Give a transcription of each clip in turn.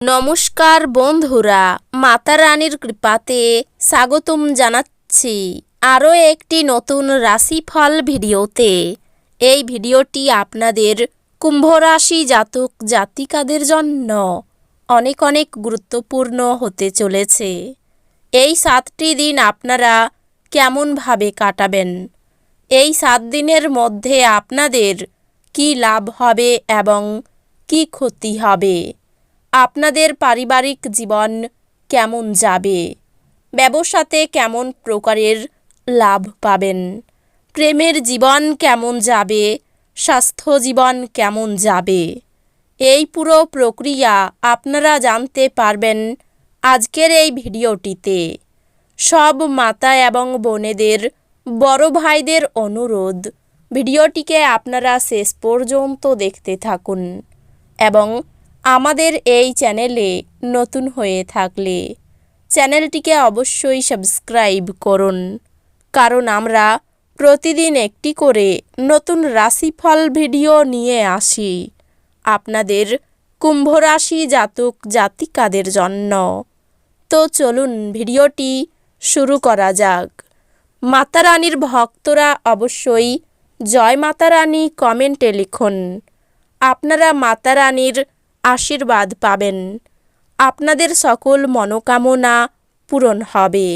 নমস্কার বন্ধুরা, মাতা রানীর কৃপাতে স্বাগতম জানাচ্ছি আরও একটি নতুন রাশিফল ভিডিওতে। এই ভিডিওটি আপনাদের কুম্ভ রাশি জাতক জাতিকাদের জন্য অনেক অনেক গুরুত্বপূর্ণ হতে চলেছে। এই 7টি দিন আপনারা কেমনভাবে কাটাবেন, এই 7 দিনের মধ্যে আপনাদের কি লাভ হবে এবং কি ক্ষতি হবে, আপনাদের পারিবারিক জীবন কেমন যাবে, ব্যবসাতে কেমন প্রকারের লাভ পাবেন, প্রেমের জীবন কেমন যাবে, স্বাস্থ্য জীবন কেমন যাবে, এই পুরো প্রক্রিয়া আপনারা জানতে পারবেন আজকের এই ভিডিওটিতে। সব মাতা এবং বোনেদের, বড় ভাইদের অনুরোধ, ভিডিওটিকে আপনারা শেষ পর্যন্ত দেখতে থাকুন এবং আমাদের এই চ্যানেলে নতুন হয়ে থাকলে চ্যানেলটিকে অবশ্যই সাবস্ক্রাইব করুন, কারণ আমরা প্রতিদিন একটি করে নতুন রাশিফল ভিডিও নিয়ে আসি আপনাদের কুম্ভ রাশি জাতক জাতিকাদের জন্য। তো চলুন ভিডিওটি শুরু করা যাক। মাতা রানীর ভক্তরা অবশ্যই জয় মাতা রানী কমেন্টে লিখুন। আপনারা মাতা রানীর আশীর্বাদ পাবেন, আপনাদের সকল মনোকামনা পূরণ হবে।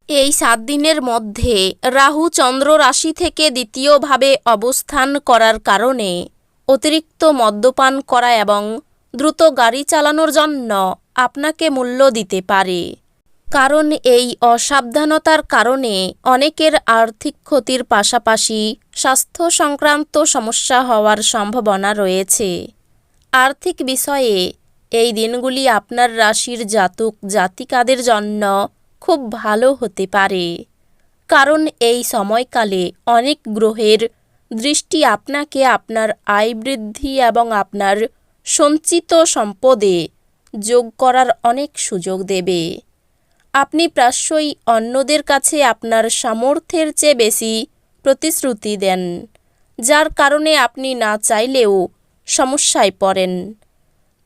এই 7 দিনের মধ্যে রাহু চন্দ্র রাশি থেকে দ্বিতীয়ভাবে অবস্থান করার কারণে অতিরিক্ত মদ্যপান করা এবং দ্রুত গাড়ি চালানোর জন্য আপনাকে মূল্য দিতে পারে, কারণ এই অসাবধানতার কারণে অনেকের আর্থিক ক্ষতির পাশাপাশি স্বাস্থ্য সংক্রান্ত সমস্যা হওয়ার সম্ভাবনা রয়েছে। আর্থিক বিষয়ে এই দিনগুলি আপনার রাশির জাতক জাতিকাদের জন্য খুব ভালো হতে পারে, কারণ এই সময়কালে অনেক গ্রহের দৃষ্টি আপনাকে আপনার আয় বৃদ্ধি এবং আপনার সঞ্চিত সম্পদে যোগ করার অনেক সুযোগ দেবে। আপনি প্রায়শই অন্যদের কাছে আপনার সামর্থ্যের চেয়ে বেশি প্রতিশ্রুতি দেন, যার কারণে আপনি না চাইলেও সমস্যায় পড়েন।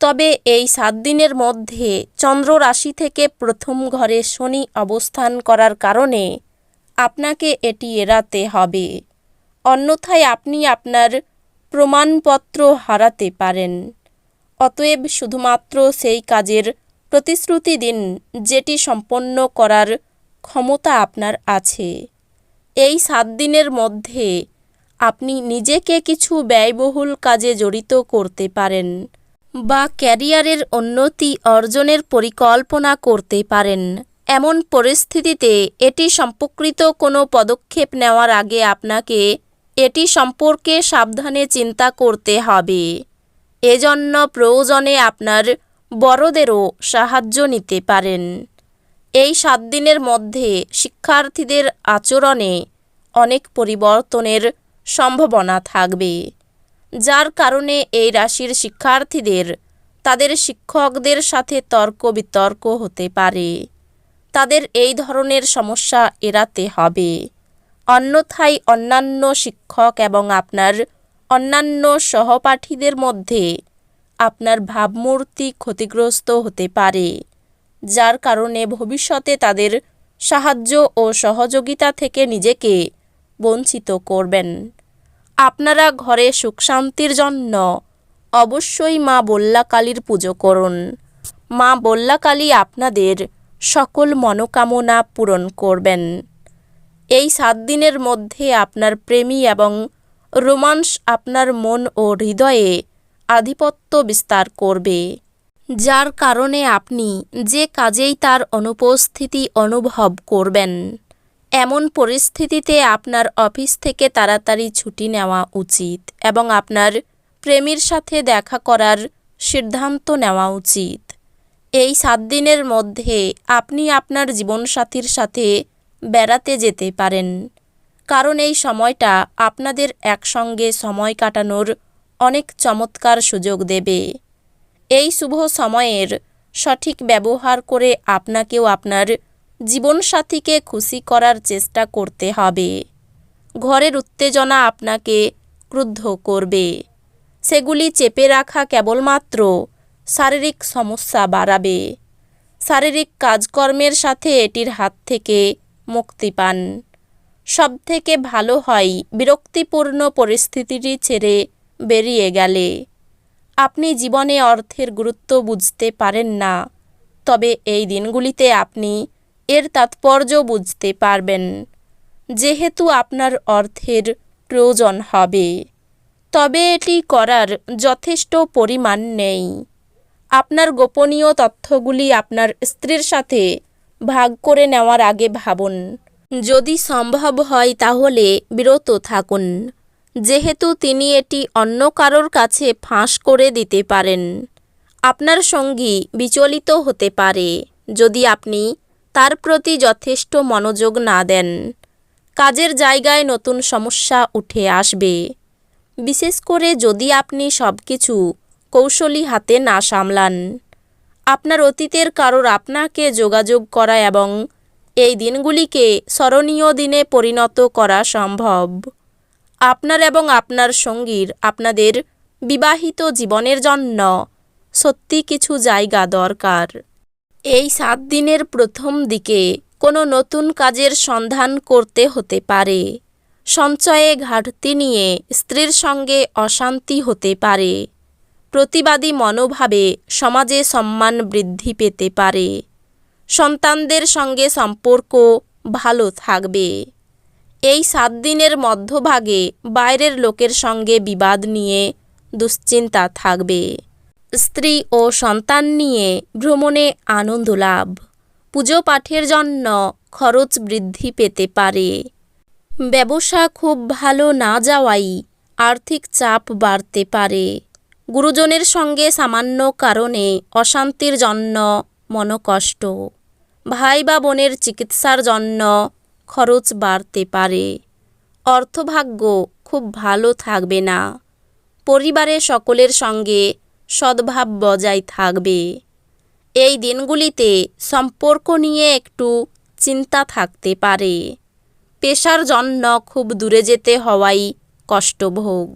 তবে এই 7 দিনের মধ্যে চন্দ্র রাশি থেকে প্রথম ঘরে শনি অবস্থান করার কারণে আপনাকে এটি এড়াতে হবে, অন্যথায় আপনি আপনার প্রমাণপত্র হারাতে পারেন। অতএব শুধুমাত্র সেই কাজের প্রতিশ্রুতি দিন যেটি সম্পন্ন করার ক্ষমতা আপনার আছে। এই 7 দিনের মধ্যে আপনি নিজেকে কিছু ব্যয়বহুল কাজে জড়িত করতে পারেন বা ক্যারিয়ারের উন্নতি অর্জনের পরিকল্পনা করতে পারেন। এমন পরিস্থিতিতে এটি সম্পর্কিত কোনো পদক্ষেপ নেওয়ার আগে আপনাকে এটি সম্পর্কে সাবধানে চিন্তা করতে হবে। এজন্য প্রয়োজনে আপনার বড়দেরও সাহায্য নিতে পারেন। এই 7 দিনের মধ্যে শিক্ষার্থীদের আচরণে অনেক পরিবর্তনের সম্ভাবনা থাকবে, যার কারণে এই রাশির শিক্ষার্থীদের তাদের শিক্ষকদের সাথে তর্ক বিতর্ক হতে পারে। তাদের এই ধরনের সমস্যা এড়াতে হবে, অন্যথায় অন্যান্য শিক্ষক এবং আপনার অন্যান্য সহপাঠীদের মধ্যে আপনার ভাবমূর্তি ক্ষতিগ্রস্ত হতে পারে, যার কারণে ভবিষ্যতে তাদের সাহায্য ও সহযোগিতা থেকে নিজেকে বঞ্চিত করবেন। আপনারা ঘরে সুখ শান্তির জন্য অবশ্যই মা বল্লা কালীর পুজো করুন। মা বল্লা কালী আপনাদের সকল মনোকামনা পূরণ করবেন। এই 7 দিনের মধ্যে আপনার প্রেমী এবং রোমান্স আপনার মন ও হৃদয়ে আধিপত্য বিস্তার করবে, যার কারণে আপনি যে কাজেই তার অনুপস্থিতি অনুভব করবেন। এমন পরিস্থিতিতে আপনার অফিস থেকে তাড়াতাড়ি ছুটি নেওয়া উচিত এবং আপনার প্রেমীর সাথে দেখা করার সিদ্ধান্ত নেওয়া উচিত। এই 7 দিনের মধ্যে আপনি আপনার জীবনসাথীর সাথে বেড়াতে যেতে পারেন, কারণ এই সময়টা আপনাদের একসঙ্গে সময় কাটানোর অনেক চমৎকার সুযোগ দেবে। এই শুভ সময়ের সঠিক ব্যবহার করে আপনাকেও আপনার জীবনসাথীকে খুশি করার চেষ্টা করতে হবে। ঘরের উত্তেজনা আপনাকে ক্রুদ্ধ করবে, সেগুলি চেপে রাখা কেবলমাত্র শারীরিক সমস্যা বাড়াবে। শারীরিক কাজকর্মের সাথে এটির হাত থেকে মুক্তি পান। সবথেকে ভালো হয় বিরক্তিপূর্ণ পরিস্থিতিটি ছেড়ে বেরিয়ে গেলে। আপনি জীবনে অর্থের গুরুত্ব বুঝতে পারেন না, তবে এই দিনগুলিতে আপনি এর তাৎপর্য বুঝতে পারবেন। যেহেতু আপনার অর্থের প্রয়োজন হবে, তবে এটি করার যথেষ্ট পরিমাণ নেই। আপনার গোপনীয় তথ্যগুলি আপনার স্ত্রীর সাথে ভাগ করে নেওয়ার আগে ভাবুন। যদি সম্ভব হয় তাহলে বিরত থাকুন, যেহেতু তিনি এটি অন্য কারোর কাছে ফাঁস করে দিতে পারেন। আপনার সঙ্গী বিচলিত হতে পারে যদি আপনি তার প্রতি যথেষ্ট মনোযোগ না দেন। কাজের জায়গায় নতুন সমস্যা উঠে আসবে, বিশেষ করে যদি আপনি সবকিছু কৌশলী হাতে না সামলান। আপনার অতীতের কারোর আপনাকে যোগাযোগ করা এবং এই দিনগুলিকে স্মরণীয় দিনে পরিণত করা সম্ভব। আপনার এবং আপনার সঙ্গীর আপনাদের বিবাহিত জীবনের জন্য সত্যি কিছু জায়গা দরকার। এই 7 দিনের প্রথম দিকে কোনো নতুন কাজের সন্ধান করতে হতে পারে। সঞ্চয়ে ঘাটতি নিয়ে স্ত্রীর সঙ্গে অশান্তি হতে পারে। প্রতিবাদী মনোভাবে সমাজে সম্মান বৃদ্ধি পেতে পারে। সন্তানদের সঙ্গে সম্পর্ক ভালো থাকবে। এই 7 দিনের মধ্যভাগে বাইরের লোকের সঙ্গে বিবাদ নিয়ে দুশ্চিন্তা থাকবে। স্ত্রী ও সন্তান নিয়ে ভ্রমণে আনন্দ লাভ। পুজো পাঠের জন্য খরচ বৃদ্ধি পেতে পারে। ব্যবসা খুব ভালো না যাওয়াই আর্থিক চাপ বাড়তে পারে। গুরুজনের সঙ্গে সামান্য কারণে অশান্তির জন্য মনোকষ্ট। ভাই বা বোনের চিকিৎসার জন্য খরচ বাড়তে পারে। অর্থভাগ্য খুব ভালো থাকবে না। পরিবারে সকলের সঙ্গে সদ্ভাব বজায় থাকবে। এই দিনগুলিতে সম্পর্ক নিয়ে একটু চিন্তা থাকতে পারে। পেশার জন্য খুব দূরে যেতে হওয়াই কষ্টভোগ।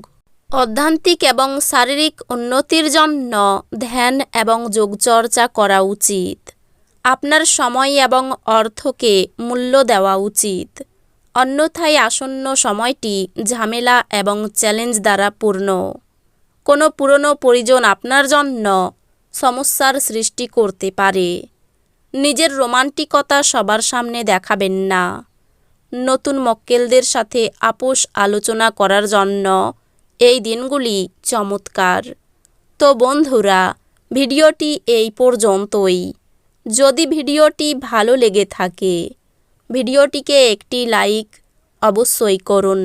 অধ্যাত্মিক এবং শারীরিক উন্নতির জন্য ধ্যান এবং যোগচর্চা করা উচিত। আপনার সময় এবং অর্থকে মূল্য দেওয়া উচিত, অন্যথায় আসন্ন সময়টি ঝামেলা এবং চ্যালেঞ্জ দ্বারা পূর্ণ। কোনো পুরনো পরিজন আপনার জন্য সমস্যার সৃষ্টি করতে পারে। নিজের রোমান্টিকতা সবার সামনে দেখাবেন না। নতুন মক্কেলদের সাথে আপোষ আলোচনা করার জন্য এই দিনগুলি চমৎকার। তো বন্ধুরা, ভিডিওটি এই পর্যন্তই। যদি ভিডিওটি ভালো লেগে থাকে, ভিডিওটিকে একটি লাইক অবশ্যই করুন।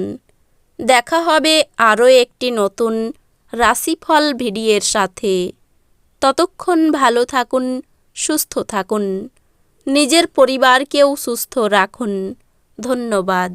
দেখা হবে আরও একটি নতুন রাশিফল ভিডিওর সাথে। ততক্ষণ ভালো থাকুন, সুস্থ থাকুন, নিজের পরিবারকেও সুস্থ রাখুন। ধন্যবাদ।